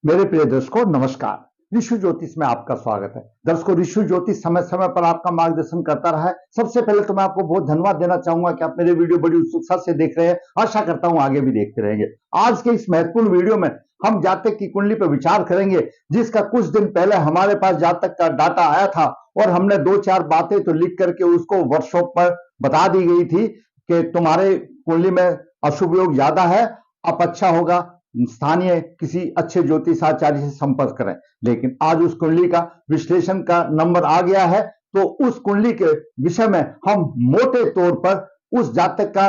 मेरे प्रिय दर्शकों नमस्कार। ऋषि ज्योतिष में आपका स्वागत है। दर्शकों, ऋषि ज्योतिष समय समय पर आपका मार्गदर्शन करता रहा है। सबसे पहले तो मैं आपको बहुत धन्यवाद देना चाहूंगा कि आप मेरे वीडियो बड़ी उत्सुकता से देख रहे हैं। आशा करता हूं आगे भी देखते रहेंगे। आज के इस महत्वपूर्ण वीडियो में हम जातक की कुंडली पर विचार करेंगे, जिसका कुछ दिन पहले हमारे पास जातक का डाटा आया था और हमने दो चार बातें तो लिख करके उसको वर्कशॉप पर बता दी गई थी कि तुम्हारे कुंडली में अशुभ योग ज्यादा है, अब अच्छा होगा स्थानीय किसी अच्छे ज्योतिषाचार्य से संपर्क करें। लेकिन आज उस कुंडली का विश्लेषण का नंबर आ गया है, तो उस कुंडली के विषय में हम मोटे तौर पर उस जातक का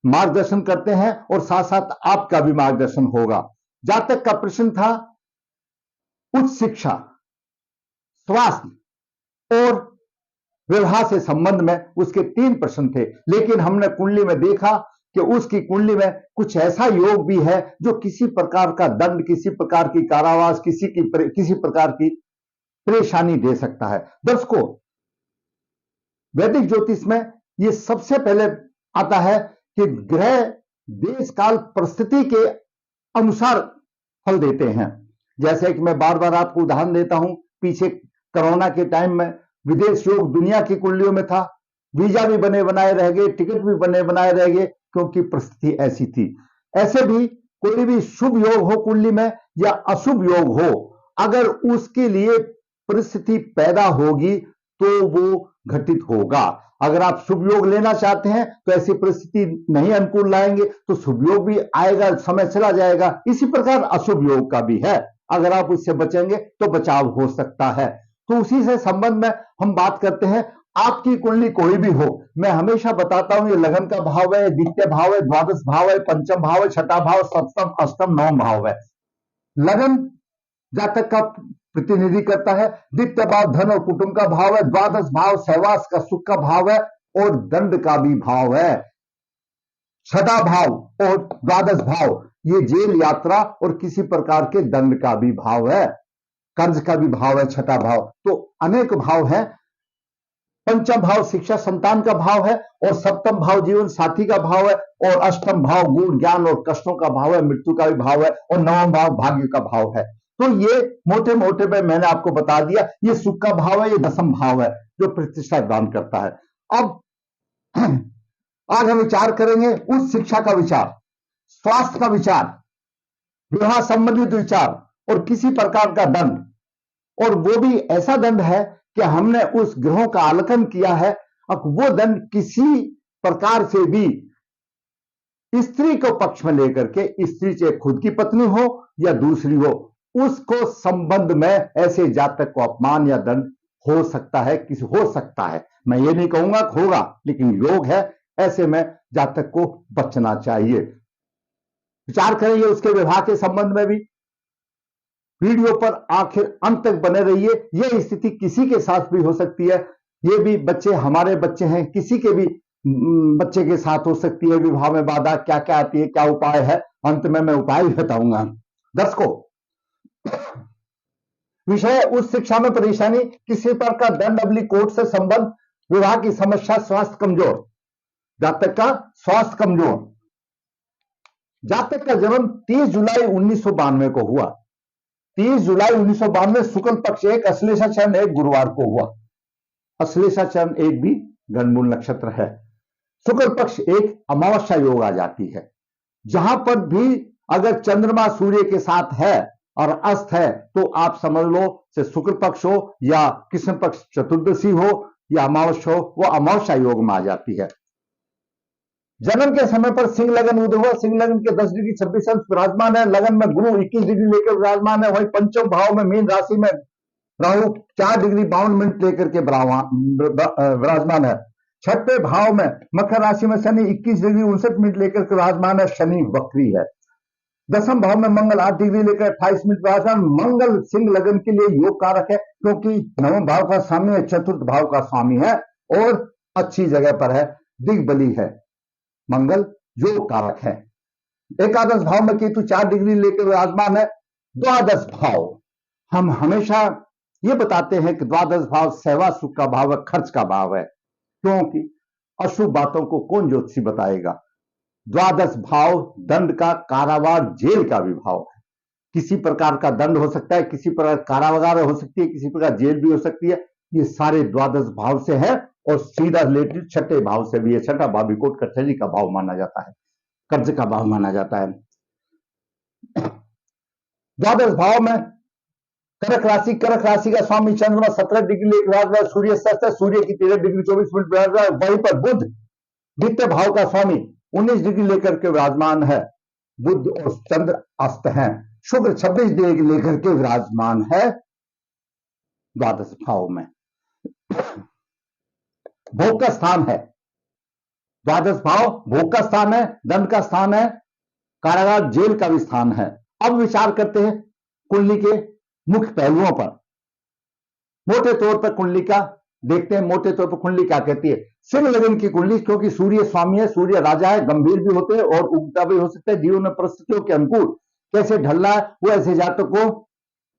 मार्गदर्शन करते हैं और साथ साथ आपका भी मार्गदर्शन होगा। जातक का प्रश्न था उच्च शिक्षा, स्वास्थ्य और विवाह से संबंध में उसके 3 प्रश्न थे। लेकिन हमने कुंडली में देखा कि उसकी कुंडली में कुछ ऐसा योग भी है जो किसी प्रकार का दंड, किसी प्रकार की कारावास, किसी प्रकार की परेशानी दे सकता है। दर्शकों, वैदिक ज्योतिष में यह सबसे पहले आता है कि ग्रह देश काल परिस्थिति के अनुसार फल देते हैं। जैसे कि मैं बार बार आपको उदाहरण देता हूं, पीछे कोरोना के टाइम में विदेश योग दुनिया की कुंडलियों में था, वीजा भी बने बनाए रह गए, टिकट भी बने बनाए रह गए, क्योंकि परिस्थिति ऐसी थी। ऐसे भी कोई भी शुभ योग हो कुंडली में या अशुभ योग हो, अगर उसके लिए परिस्थिति पैदा होगी तो वो घटित होगा। अगर आप शुभ योग लेना चाहते हैं तो ऐसी परिस्थिति नहीं अनुकूल लाएंगे तो शुभ योग भी आएगा, समय चला जाएगा। इसी प्रकार अशुभ योग का भी है, अगर आप उससे बचेंगे तो बचाव हो सकता है। तो उसी से संबंध में हम बात करते हैं। आपकी कुंडली कोई भी हो, मैं हमेशा बताता हूं ये लगन का भाव है, द्वितीय भाव है, द्वादश भाव है, पंचम भाव है, छठा भाव, सप्तम, अष्टम, नवम भाव है। लगन जातक का प्रतिनिधि करता है, द्वितीय भाव धन और कुटुंब का भाव है, द्वादश भाव सहवास का सुख का भाव है और दंड का भी भाव है। छठा भाव और द्वादश भाव ये जेल, यात्रा और किसी प्रकार के दंड का भी भाव है, कर्ज का भी भाव है छठा भाव। तो अनेक भाव है। पंचम भाव शिक्षा संतान का भाव है और सप्तम भाव जीवन साथी का भाव है और अष्टम भाव गुण ज्ञान और कष्टों का भाव है, मृत्यु का भी भाव है और नवम भाव भाग्य का भाव है। तो ये मोटे मोटे में मैंने आपको बता दिया। ये सुख का भाव है, ये दसम भाव है जो प्रतिष्ठा दान करता है। अब आज हम विचार करेंगे उस शिक्षा का विचार, स्वास्थ्य का विचार, विवाह संबंधित विचार और किसी प्रकार का दंड। और वो भी ऐसा दंड है कि हमने उस ग्रहों का आकलन किया है। अब वो दंड किसी प्रकार से भी स्त्री को पक्ष में लेकर के, स्त्री चाहे खुद की पत्नी हो या दूसरी हो, उसको संबंध में ऐसे जातक को अपमान या दंड हो सकता है, किसी हो सकता है। मैं ये नहीं कहूंगा होगा, लेकिन योग है, ऐसे में जातक को बचना चाहिए। विचार करेंगे उसके विवाह के संबंध में भी। वीडियो पर आखिर अंत तक बने रहिए। यह स्थिति किसी के साथ भी हो सकती है। ये भी बच्चे हमारे बच्चे हैं, किसी के भी बच्चे के साथ हो सकती है। विवाह में बाधा क्या क्या आती है, क्या उपाय है, अंत में मैं उपाय भी बताऊंगा। दर्शकों, विषय उस शिक्षा में परेशानी, किसी प्रकार का दंड अबली कोर्ट से संबंध, विवाह की समस्या, स्वास्थ्य कमजोर, जातक का स्वास्थ्य कमजोर। जातक का जन्म 30 जुलाई 1992 को हुआ। 30 जुलाई 1992 शुक्ल पक्ष 1, अश्लेषा चरण 1 गुरुवार को हुआ। अश्लेषा चरण 1 भी गणमूल नक्षत्र है। शुक्ल पक्ष 1 अमावस्या योग आ जाती है। जहां पर भी अगर चंद्रमा सूर्य के साथ है और अस्त है तो आप समझ लो से शुक्ल पक्ष हो या कृष्ण पक्ष चतुर्दशी हो या अमावस्या हो, वो अमावस्या योग में आ जाती है। जन्म के समय पर सिंह लगन उदय हुआ। सिंह लगन के 10 डिग्री 26 अंश विराजमान है। लगन में गुरु 21 डिग्री लेकर विराजमान है। वही पंचम भाव में मीन राशि में राहु 4 डिग्री 52 मिनट लेकर के विराजमान है। छठे भाव में मकर राशि में शनि 21 डिग्री 59 मिनट लेकर के विराजमान है। शनि वक्री है। दसम भाव में मंगल 8 डिग्री लेकर 28 मिनट विराजमान। मंगल सिंह लगन के लिए योग कारक है, क्योंकि नवम भाव का स्वामी है, चतुर्थ भाव का स्वामी है और अच्छी जगह पर है, दिग्बली है। मंगल योग कारक है। एकादश भाव में केतु 4 डिग्री लेकर विराजमान है। द्वादश भाव, हम हमेशा ये बताते हैं कि द्वादश भाव सेवा सुख का भाव है, खर्च का भाव है, क्योंकि अशुभ बातों को कौन ज्योतिषी बताएगा। द्वादश भाव दंड का, कारावास, जेल का भी भाव है। किसी प्रकार का दंड हो सकता है, किसी प्रकार कारावास हो सकती है, किसी प्रकार जेल भी हो सकती है। ये सारे द्वादश भाव से है और सीधा रिलेटेड छठे भाव से भी है। छठा भाव भी कोर्ट कचहरी का भाव माना जाता है, कर्ज का भाव माना जाता है। द्वादश भाव में कर्क राशि का स्वामी चंद्रमा 17 डिग्री लेकर सूर्य सूर्य की 13 डिग्री 24 मिनट वहीं पर बुध द्वितीय भाव का स्वामी 19 डिग्री लेकर के विराजमान है। बुध और चंद्र अस्त हैं। शुक्र 26 डिग्री लेकर के विराजमान है द्वादश भाव में। भोग का स्थान है द्वादश भाव, भोग का स्थान है, दंड का स्थान है, कारागार जेल का भी स्थान है। अब विचार करते हैं कुंडली के मुख्य पहलुओं पर। मोटे तौर पर कुंडली का देखते हैं, मोटे तौर पर कुंडली क्या कहती है। सिंह लग्न की कुंडली, क्योंकि सूर्य स्वामी है, सूर्य राजा है, गंभीर भी होते हैं और उगता भी हो सकता है। जीवन में परिस्थितियों के अनुकूल कैसे ढलना है वो ऐसे जातक को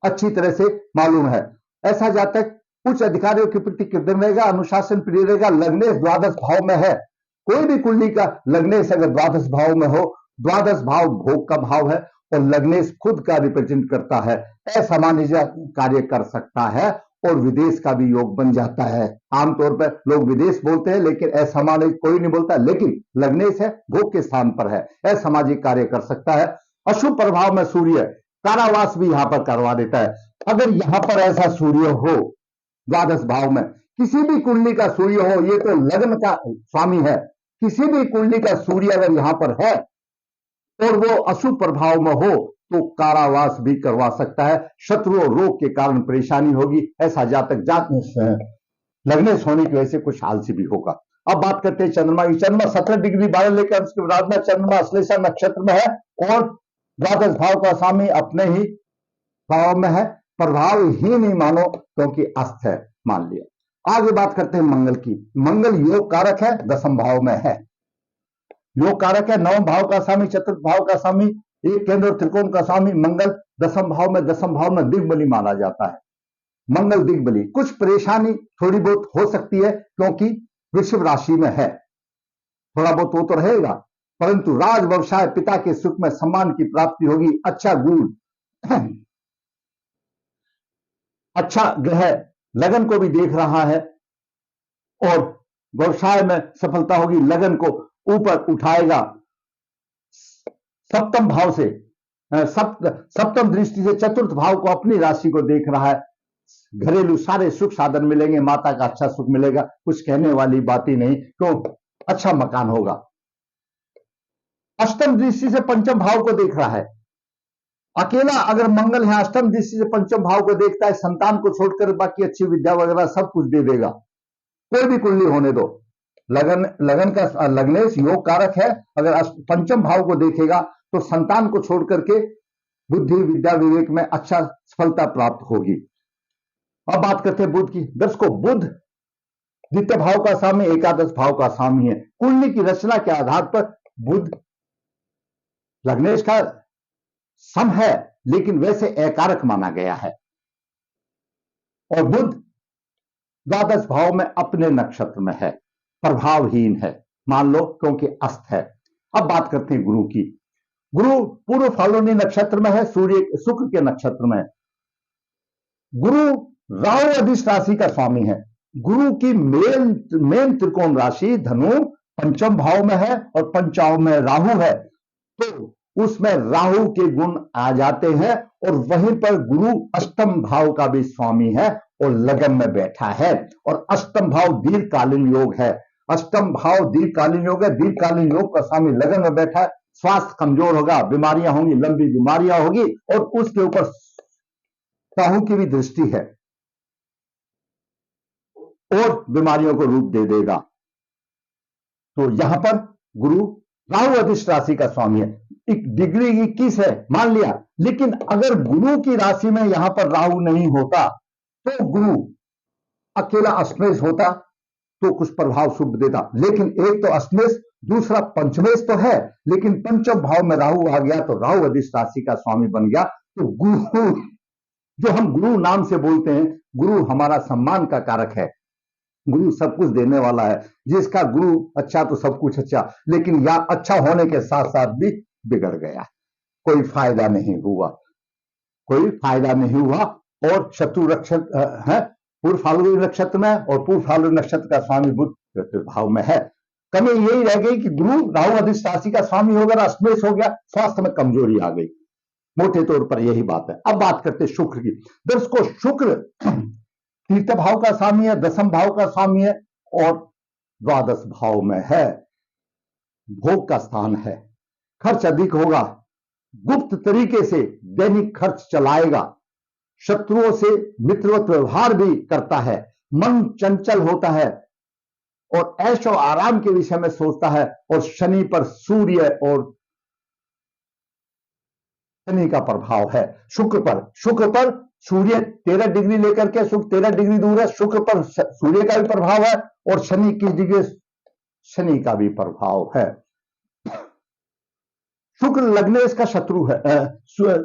अच्छी तरह से मालूम है। ऐसा जातक उच्च अधिकारियों के प्रति कृतज्ञ रहेगा, अनुशासन प्रिय रहेगा। लग्नेश द्वादश भाव में है, कोई भी कुंडली का लग्नेश अगर द्वादश भाव में हो, द्वादश भाव भोग का भाव है और लग्नेश खुद का रिप्रेजेंट करता है, असामान्य कार्य कर सकता है और विदेश का भी योग बन जाता है। आमतौर पर लोग विदेश बोलते हैं लेकिन असामान्य कोई नहीं बोलता, लेकिन लग्नेश है, भोग के स्थान पर है, असामाजिक कार्य कर सकता है। अशुभ प्रभाव में सूर्य कारावास भी यहां पर करवा देता है। अगर यहां पर ऐसा सूर्य हो द्वादश भाव में, किसी भी कुंडली का सूर्य हो, ये तो लग्न का स्वामी है, किसी भी कुंडली का सूर्य अगर यहां पर है और वो अशुभ प्रभाव में हो तो कारावास भी करवा सकता है। शत्रु और रोग के कारण परेशानी होगी। ऐसा जातक लग्नेश होने की वजह से कुछ आलसी भी होगा। अब बात करते हैं चंद्रमा की। चंद्रमा 17 डिग्री 12 लेकर उसके बाद में चंद्रमा अश्लेषा नक्षत्र में है और द्वादश भाव का स्वामी अपने ही भाव में है। प्रभाव ही नहीं मानो क्योंकि अस्त है, मान लिया। आगे बात करते हैं मंगल की। मंगल योग कारक है, दसम भाव में है, योग कारक है। नवम भाव का स्वामी, चतुर्थ भाव का स्वामी, एक केंद्र और त्रिकोण का स्वामी मंगल दसम भाव में दिग्बली माना जाता है। मंगल दिग्बली, कुछ परेशानी थोड़ी बहुत हो सकती है क्योंकि वृषभ राशि में है, थोड़ा बहुत वो तो रहेगा, परंतु राज व्यवसाय, पिता के सुख में सम्मान की प्राप्ति होगी। अच्छा गुण, अच्छा ग्रह लगन को भी देख रहा है और व्यवसाय में सफलता होगी, लगन को ऊपर उठाएगा। सप्तम भाव से सप्तम दृष्टि से चतुर्थ भाव को अपनी राशि को देख रहा है। घरेलू सारे सुख साधन मिलेंगे, माता का अच्छा सुख मिलेगा, कुछ कहने वाली बात ही नहीं, तो अच्छा मकान होगा। अष्टम दृष्टि से पंचम भाव को देख रहा है। अकेला अगर मंगल है अष्टम दृष्टि से पंचम भाव को देखता है, संतान को छोड़कर बाकी अच्छी विद्या वगैरह सब कुछ दे देगा। कोई भी कुंडली होने दो, लगन का लग्नेश योग कारक है, अगर पंचम भाव को देखेगा तो संतान को छोड़ करके बुद्धि विद्या विवेक में अच्छा सफलता प्राप्त होगी। अब बात करते हैं बुध की। दर्शकों, बुध द्वितीय भाव का स्वामी, एकादश भाव का स्वामी है। कुंडली की रचना के आधार पर बुध लग्नेश का सम है लेकिन वैसे अकारक माना गया है और बुध द्वादश भाव में अपने नक्षत्र में है, प्रभावहीन है मान लो क्योंकि अस्त है। अब बात करते हैं गुरु की। गुरु पूर्व फाल्गुनी नक्षत्र में है, सूर्य शुक्र के नक्षत्र में है। गुरु राहु अधिष्ठ राशि का स्वामी है। गुरु की मेन त्रिकोण राशि धनु पंचम भाव में है और पंचम में राहु है, तो उसमें राहु के गुण आ जाते हैं और वहीं पर गुरु अष्टम भाव का भी स्वामी है और लगन में बैठा है और अष्टम भाव दीर्घकालीन योग है। अष्टम भाव दीर्घकालीन योग है, दीर्घकालीन योग का स्वामी लगन में बैठा है। स्वास्थ्य कमजोर होगा, बीमारियां होंगी, लंबी बीमारियां होगी और उसके ऊपर राहु की भी दृष्टि है और बीमारियों को रूप दे देगा। तो यहां पर गुरु राहु अधिष्ठ राशि का स्वामी है। एक डिग्री 21 है मान लिया, लेकिन अगर गुरु की राशि में यहां पर राहु नहीं होता तो गुरु अकेला अष्टमेश होता तो कुछ प्रभाव शुभ देता, लेकिन एक तो अष्टमेश दूसरा पंचमेश तो है, लेकिन पंचम भाव में राहु आ गया तो राहु अधिष्ठ राशि का स्वामी बन गया। तो गुरु जो हम गुरु नाम से बोलते हैं, गुरु हमारा सम्मान का कारक है, गुरु सब कुछ देने वाला है। जिसका गुरु अच्छा तो सब कुछ अच्छा, लेकिन या अच्छा होने के साथ साथ भी बिगड़ गया, कोई फायदा नहीं हुआ। कोई फायदा नहीं हुआ। और शत्रु नक्षत्र है पूर्व फाल्गुनी नक्षत्र में, और पूर्व फाल्गुनी नक्षत्र का स्वामी बुध भाव में है। कमी यही रह गई कि गुरु राहु अधिष्ट राशि का स्वामी हो गया, अष्टमेश हो गया, स्वास्थ्य में कमजोरी आ गई। मोटे तौर पर यही बात है। अब बात करते शुक्र की। दर्शकों, शुक्र तीर्थ भाव का स्वामी है, दसम भाव का स्वामी है और द्वादश भाव में है, भोग का स्थान है। खर्च अधिक होगा, गुप्त तरीके से दैनिक खर्च चलाएगा, शत्रुओं से मित्रवत व्यवहार भी करता है, मन चंचल होता है और ऐश और आराम के विषय में सोचता है। और शनि पर सूर्य और शनि का प्रभाव है। शुक्र पर सूर्य 13 डिग्री लेकर के, शुक्र 13 डिग्री दूर है, शुक्र पर सूर्य का भी प्रभाव है और शनि की जगह शनि का भी प्रभाव है। शुक्र लग्नेश का शत्रु है,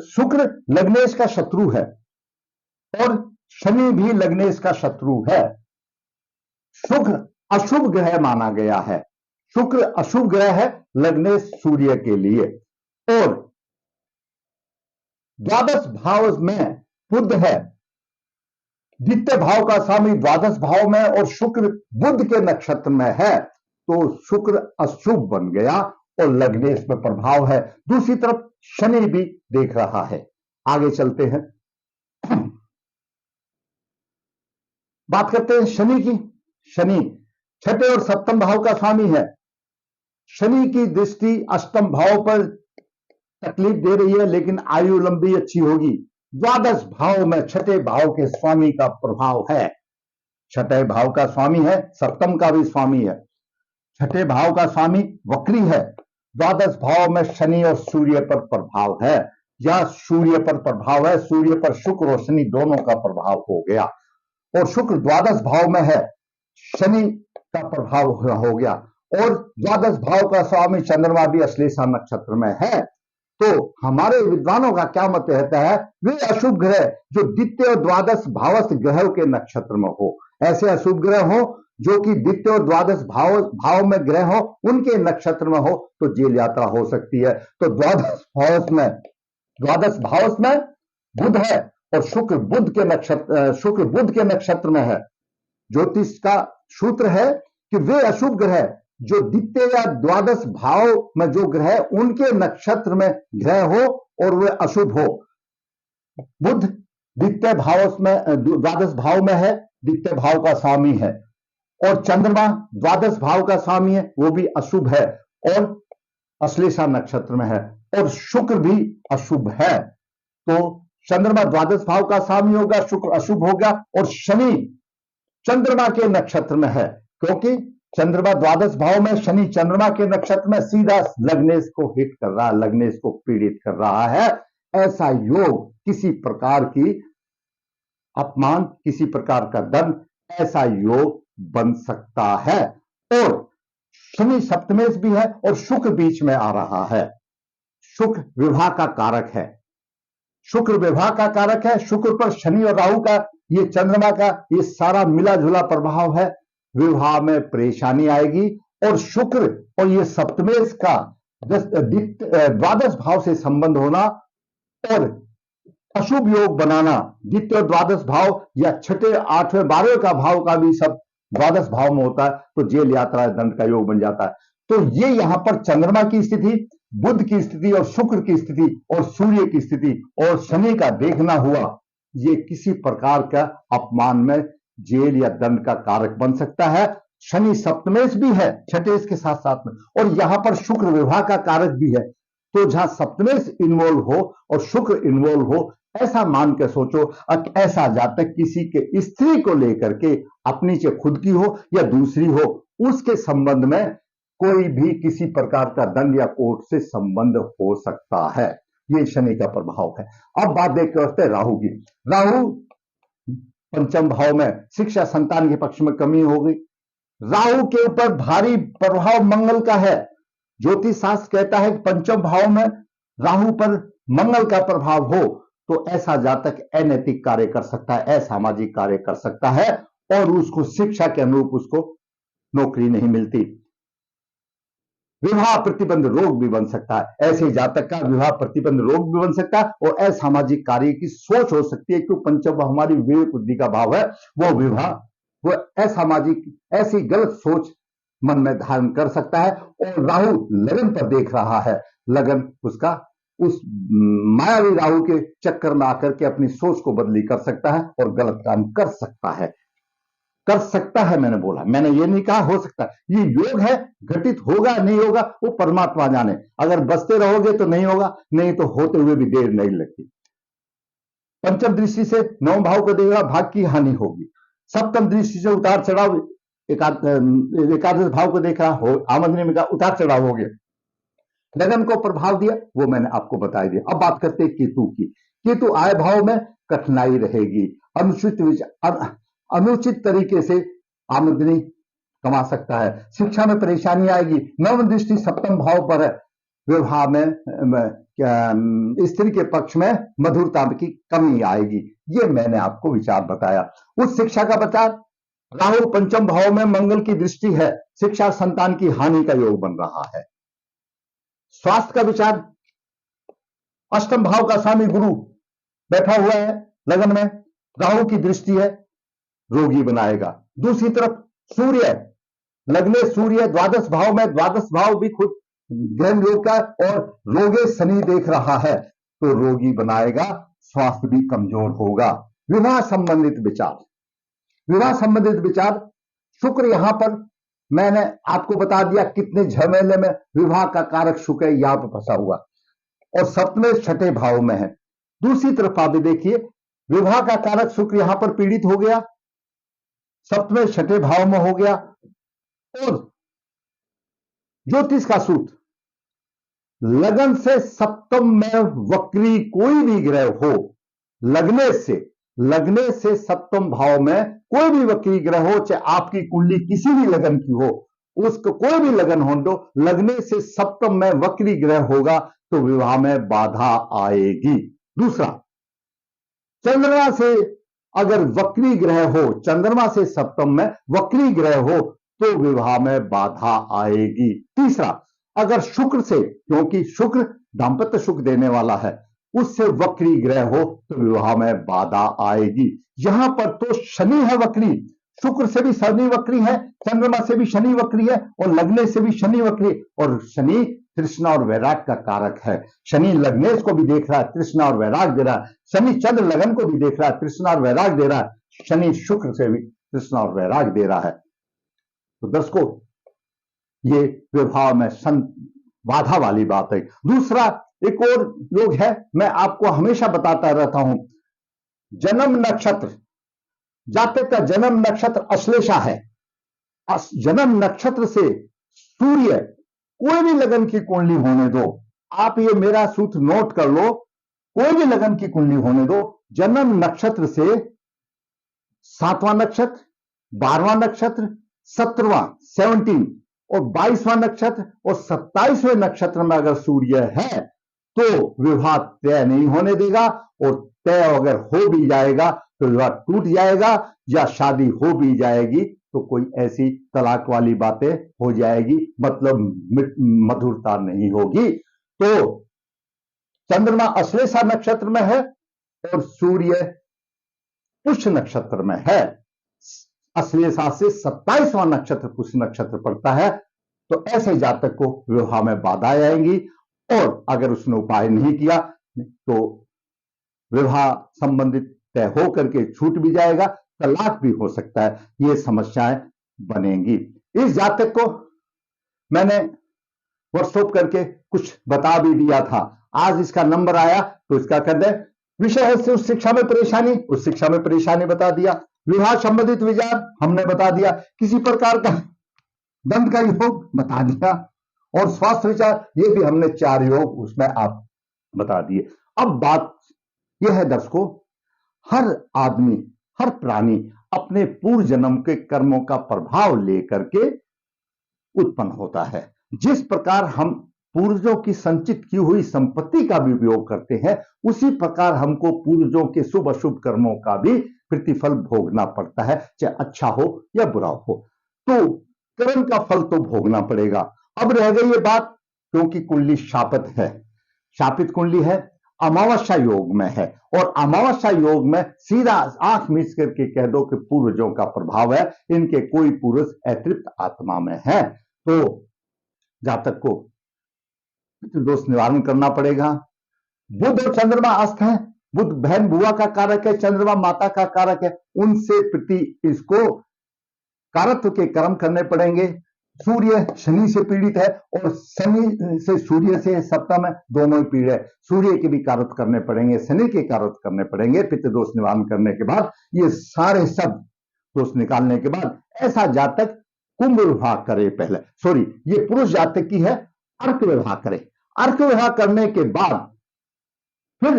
शुक्र लग्नेश का शत्रु है और शनि भी लग्नेश का शत्रु है। शुक्र अशुभ ग्रह माना गया है, शुक्र अशुभ ग्रह है लग्नेश सूर्य के लिए। और द्वादश भाव में बुध है, द्वितीय भाव का स्वामी द्वादश भाव में और शुक्र बुध के नक्षत्र में है, तो शुक्र अशुभ बन गया और लग्नेश में प्रभाव है। दूसरी तरफ शनि भी देख रहा है। आगे चलते हैं, बात करते हैं शनि की। शनि छठे और सप्तम भाव का स्वामी है। शनि की दृष्टि अष्टम भाव पर तकलीफ दे रही है, लेकिन आयु लंबी अच्छी होगी। द्वादश भाव में छठे भाव के स्वामी का प्रभाव है। छठे भाव का स्वामी है, सप्तम का भी स्वामी है। छठे भाव का स्वामी वक्री है। द्वादश भाव में शनि और सूर्य पर प्रभाव है, या सूर्य पर प्रभाव है, सूर्य पर शुक्र और शनि दोनों का प्रभाव हो गया। और शुक्र द्वादश भाव में है, शनि का प्रभाव हो गया। और द्वादश भाव का स्वामी चंद्रमा भी अश्लेषा नक्षत्र में है। तो हमारे विद्वानों का क्या मत रहता है, वे अशुभ ग्रह जो द्वितीय और द्वादश भावस्थ ग्रहों के नक्षत्र में हो, ऐसे अशुभ ग्रह हो जो कि द्वितीय और द्वादश भाव में ग्रह हो, उनके नक्षत्र में हो तो जेल यात्रा हो सकती है। तो द्वादश भाव में बुध है और शुक्र बुध के नक्षत्र में है। ज्योतिष का सूत्र है कि वे अशुभ ग्रह जो द्वितीय या द्वादश भाव में जो ग्रह उनके नक्षत्र में ग्रह हो और वे अशुभ हो। बुध द्वितीय भाव में द्वादश भाव में है, द्वितीय भाव का स्वामी है। और चंद्रमा द्वादश भाव का स्वामी है, वो भी अशुभ है और अश्लेषा नक्षत्र में है। और शुक्र भी अशुभ है। तो चंद्रमा द्वादश भाव का स्वामी होगा, शुक्र अशुभ होगा और शनि चंद्रमा के नक्षत्र में है, क्योंकि चंद्रमा द्वादश भाव में, शनि चंद्रमा के नक्षत्र में सीधा लग्नेश को हिट कर रहा है, लग्नेश को पीड़ित कर रहा है। ऐसा योग किसी प्रकार की अपमान, किसी प्रकार का दंड, ऐसा योग बन सकता है। और शनि सप्तमेश भी है और शुक्र बीच में आ रहा है। शुक्र विवाह का कारक है, शुक्र विवाह का कारक है। शुक्र पर शनि और राहु का, ये चंद्रमा का, ये सारा मिला जुला प्रभाव है। विवाह में परेशानी आएगी। और शुक्र और ये सप्तमेश का द्वादश भाव से संबंध होना और अशुभ योग बनाना, द्वितीय द्वादश भाव या छठे, आठवें, 12वें का भाव का भी सब द्वादश भाव में होता है, तो जेल यात्रा दंड का योग बन जाता है। तो ये यहां पर चंद्रमा की स्थिति, बुध की स्थिति और शुक्र की स्थिति और सूर्य की स्थिति और शनि का देखना हुआ, ये किसी प्रकार का अपमान में जेल या दंड का कारक बन सकता है। शनि सप्तमेश भी है छठेश के साथ साथ में, और यहां पर शुक्र विवाह का कारक भी है। तो जहां सप्तमेश इन्वॉल्व हो और शुक्र इन्वॉल्व हो, ऐसा मान के सोचो, ऐसा जातक किसी के स्त्री को लेकर के, अपनी चाहे खुद की हो या दूसरी हो, उसके संबंध में कोई भी किसी प्रकार का दंड या कोर्ट से संबंध हो सकता है। ये शनि का प्रभाव है। अब बात देख करते हैं राहु की। राहु पंचम भाव में, शिक्षा संतान के पक्ष में कमी हो गई। राहु के ऊपर भारी प्रभाव मंगल का है। ज्योतिष शास्त्र कहता है कि पंचम भाव में राहु पर मंगल का प्रभाव हो तो ऐसा जातक अनैतिक कार्य कर सकता है, असामाजिक कार्य कर सकता है और उसको शिक्षा के अनुरूप उसको नौकरी नहीं मिलती। विवाह प्रतिबंध रोग भी बन सकता है। ऐसे जातक का विवाह प्रतिबंध रोग भी बन सकता है और असामाजिक कार्य की सोच हो सकती है, क्यों पंचम भाव हमारी विवेक बुद्धि का भाव है। वो विवाह, वो असामाजिक ऐसी गलत सोच मन में धारण कर सकता है। और राहु लगन पर देख रहा है, लगन उसका उस मायावी राहु के चक्कर में आकर के अपनी सोच को बदली कर सकता है और गलत काम कर सकता है। कर सकता है मैंने बोला, मैंने ये नहीं कहा हो सकता। ये योग है, घटित होगा नहीं होगा वो परमात्मा जाने। अगर बचते रहोगे तो नहीं होगा, नहीं तो होते हुए भी देर नहीं लगती। पंचम दृष्टि से नवम भाव को देख रहा, भाग की हानि होगी। सप्तम दृष्टि से उतार चढ़ाव, एकादश भाव को देख रहा हो, आमदनी में का उतार चढ़ाव हो गया। लगन को प्रभाव दिया, वो मैंने आपको बता दिया। अब बात करते हैं केतु की। केतु आय भाव में कठिनाई रहेगी, अनुचित तरीके से आमदनी कमा सकता है, शिक्षा में परेशानी आएगी। नवम दृष्टि सप्तम भाव पर है, विवाह में स्त्री के पक्ष में मधुरता की कमी आएगी। ये मैंने आपको विचार बताया। उस शिक्षा का विचार, राहु पंचम भाव में मंगल की दृष्टि है, शिक्षा संतान की हानि का योग बन रहा है। स्वास्थ्य का विचार, अष्टम भाव का स्वामी गुरु बैठा हुआ है लगन में, राहु की दृष्टि है, रोगी बनाएगा। दूसरी तरफ सूर्य, लग्ने सूर्य द्वादश भाव में, द्वादश भाव भी खुद ग्रह योग का, और रोगे शनि देख रहा है तो रोगी बनाएगा, स्वास्थ्य भी कमजोर होगा। विवाह संबंधित विचार, विवाह संबंधित विचार, शुक्र यहां पर मैंने आपको बता दिया कितने झमेले में विवाह का कारक शुक्र है, यहां पर फंसा हुआ और सप्तमें छठे भाव में है। दूसरी तरफ आप देखिए, विवाह का कारक शुक्र यहां पर पीड़ित हो गया, सप्तमें छठे भाव में हो गया। और ज्योतिष का सूत्र, लगन से सप्तम में वक्री कोई भी ग्रह हो, लगने से सप्तम भाव में कोई भी वक्री ग्रह हो, चाहे आपकी कुंडली किसी भी लगन की हो, उसको कोई भी लगन हो दो, लगने से सप्तम में वक्री ग्रह होगा तो विवाह में बाधा आएगी। दूसरा, चंद्रमा से अगर वक्री ग्रह हो, चंद्रमा से सप्तम में वक्री ग्रह हो तो विवाह में बाधा आएगी। तीसरा, अगर शुक्र से, क्योंकि शुक्र दाम्पत्य सुख देने वाला है, उससे वक्री ग्रह हो तो विवाह में बाधा आएगी। यहां पर तो शनि है वक्री, शुक्र से भी शनि वक्री है, चंद्रमा से भी शनि वक्री है और लगने से भी शनि वक्री, और शनि तृष्णा और वैराग का कारक है। शनि लग्नेश को भी देख रहा है, तृष्णा और वैराग दे रहा है। शनि चंद्र लगन को भी देख रहा है, तृष्णा और वैराग दे रहा है। शनि शुक्र से भी तृष्णा और वैराग दे रहा है। तो दर्शकों, ये विवाह में बाधा वाली बात है। दूसरा एक और योग है, मैं आपको हमेशा बताता रहता हूं, जन्म नक्षत्र, जातक का जन्म नक्षत्र अश्लेषा है। जन्म नक्षत्र से सूर्य कोई भी लगन की कुंडली होने दो, आप ये मेरा सूत्र नोट कर लो, कोई भी लगन की कुंडली होने दो, जन्म नक्षत्र से 7वां नक्षत्र, 12वां नक्षत्र, 17वां 17 और 22वां नक्षत्र और 27वें नक्षत्र में अगर सूर्य है तो विवाह तय नहीं होने देगा, और तय अगर हो भी जाएगा तो विवाह टूट जाएगा, या शादी हो भी जाएगी तो कोई ऐसी तलाक वाली बातें हो जाएगी, मतलब मधुरता नहीं होगी। तो चंद्रमा अश्लेषा नक्षत्र में है और सूर्य पुष्य नक्षत्र में है। अश्लेषा से 27वां नक्षत्र पुष्य नक्षत्र पड़ता है, तो ऐसे जातक को विवाह में बाधाएं आएंगी, और अगर उसने उपाय नहीं किया तो विवाह संबंधित तय हो करके छूट भी जाएगा, तलाक भी हो सकता है, ये समस्याएं बनेंगी। इस जातक को मैंने वर्कशॉप करके कुछ बता भी दिया था, आज इसका नंबर आया तो इसका कर दे। विषय है सिर्फ शिक्षा में परेशानी, उस शिक्षा में परेशानी बता दिया। विवाह संबंधित विचार हमने बता दिया, किसी प्रकार का दंड का योग बता दिया, और स्वास्थ्य विचार ये भी हमने 4 योग उसमें आप बता दिए। अब बात यह है दर्शकों, हर आदमी, हर प्राणी अपने पूर्व जन्म के कर्मों का प्रभाव लेकर के उत्पन्न होता है। जिस प्रकार हम पूर्वजों की संचित की हुई संपत्ति का भी उपयोग करते हैं, उसी प्रकार हमको पूर्वजों के शुभ अशुभ कर्मों का भी प्रतिफल भोगना पड़ता है, चाहे अच्छा हो या बुरा हो। तो कर्म का फल तो भोगना पड़ेगा। अब रह गई ये बात, क्योंकि कुंडली शापित है, शापित कुंडली है, अमावस्या योग में है, और अमावस्या योग में सीधा आंख मीच करके कह दो कि पूर्वजों का प्रभाव है, इनके कोई पूर्वज अतृप्त आत्मा में है, तो जातक को दोष निवारण करना पड़ेगा। बुध और चंद्रमा अस्त है, बुध बहन बुआ का कारक है, चंद्रमा माता का कारक है, उनसे प्रति इसको कारत्व के कर्म करने पड़ेंगे। सूर्य शनि से पीड़ित है और शनि से सूर्य से सप्तम है, दोनों ही पीड़ित है, सूर्य के भी कारत्व करने पड़ेंगे, शनि के कारत्व करने पड़ेंगे। पितृ दोष निवारण करने के बाद ये सारे सब दोष निकालने के बाद ऐसा जातक कुंभ विवाह करे, पहले सॉरी ये पुरुष जातक की है, अर्क विवाह करे, अर्क विवाह करने के बाद फिर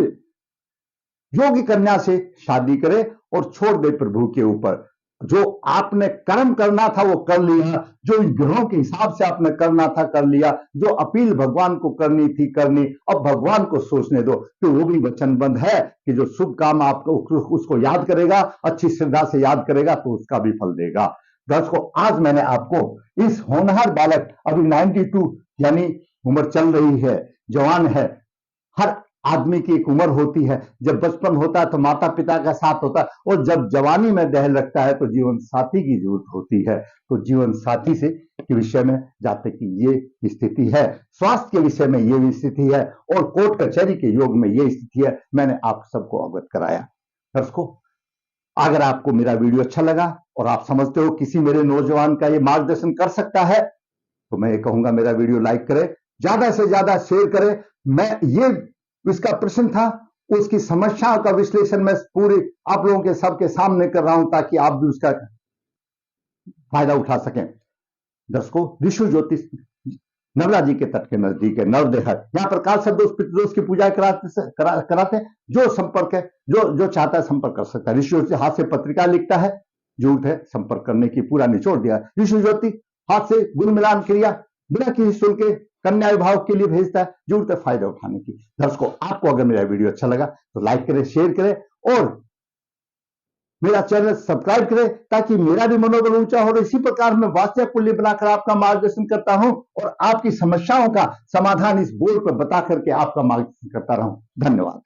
योगी कन्या से शादी करे और छोड़ दे प्रभु के ऊपर। जो आपने कर्म करना था वो कर लिया, जो ग्रहों के हिसाब से आपने करना था कर लिया, जो अपील भगवान को करनी थी करनी, अब भगवान को सोचने दो कि वो भी वचनबद्ध है कि जो शुभ काम आपको उसको याद करेगा, अच्छी श्रद्धा से याद करेगा तो उसका भी फल देगा। दर्शकों, आज मैंने आपको इस होनहार बालक, अभी 92 यानी उम्र चल रही है, जवान है, हर आदमी की एक उम्र होती है, जब बचपन होता है तो माता पिता का साथ होता है, और जब जवानी में दहल रखता है तो जीवन साथी की जरूरत होती है। तो जीवन साथी से के विषय में जाते की ये स्थिति है, स्वास्थ्य के विषय में ये भी स्थिति है, और कोर्ट कचहरी के योग में ये स्थिति है। मैंने आप सबको अवगत कराया। दर्शकों, अगर आपको मेरा वीडियो अच्छा लगा और आप समझते हो किसी मेरे नौजवान का ये मार्गदर्शन कर सकता है, तो मैं ये कहूंगा मेरा वीडियो लाइक करें, ज्यादा से ज्यादा शेयर करें। मैं ये इसका प्रश्न था, उसकी समस्याओं का विश्लेषण मैं पूरे आप लोगों के सबके सामने कर रहा हूं ताकि आप भी उसका फायदा उठा सकें। दर्शकों, ऋषि ज्योतिष नर्मदा जी के तट के नजदीक है, नवदेहर, यहाँ पर काल सर्प दोष पितृदोष की पूजा कराते हैं। जो संपर्क है, जो चाहता है संपर्क कर सकता है। ऋषि ज्योतिष हाथ से पत्रिका लिखता है, झूठ है, संपर्क करने की पूरा निचोड़ दिया। ऋषि ज्योतिष हाथ से गुण मिलान क्रिया बिना किसी शुल्क के कन्या विभाग के लिए भेजता है, जरूरत है फायदा उठाने की। दर्शकों, आपको अगर मेरा वीडियो अच्छा लगा तो लाइक करें, शेयर करें और मेरा चैनल सब्सक्राइब करें ताकि मेरा भी मनोबल ऊंचा हो। इसी प्रकार मैं वास्तव कुंडली बनाकर आपका मार्गदर्शन करता हूं और आपकी समस्याओं का समाधान इस बोर्ड पर बता करके आपका मार्गदर्शन करता रहूं। धन्यवाद।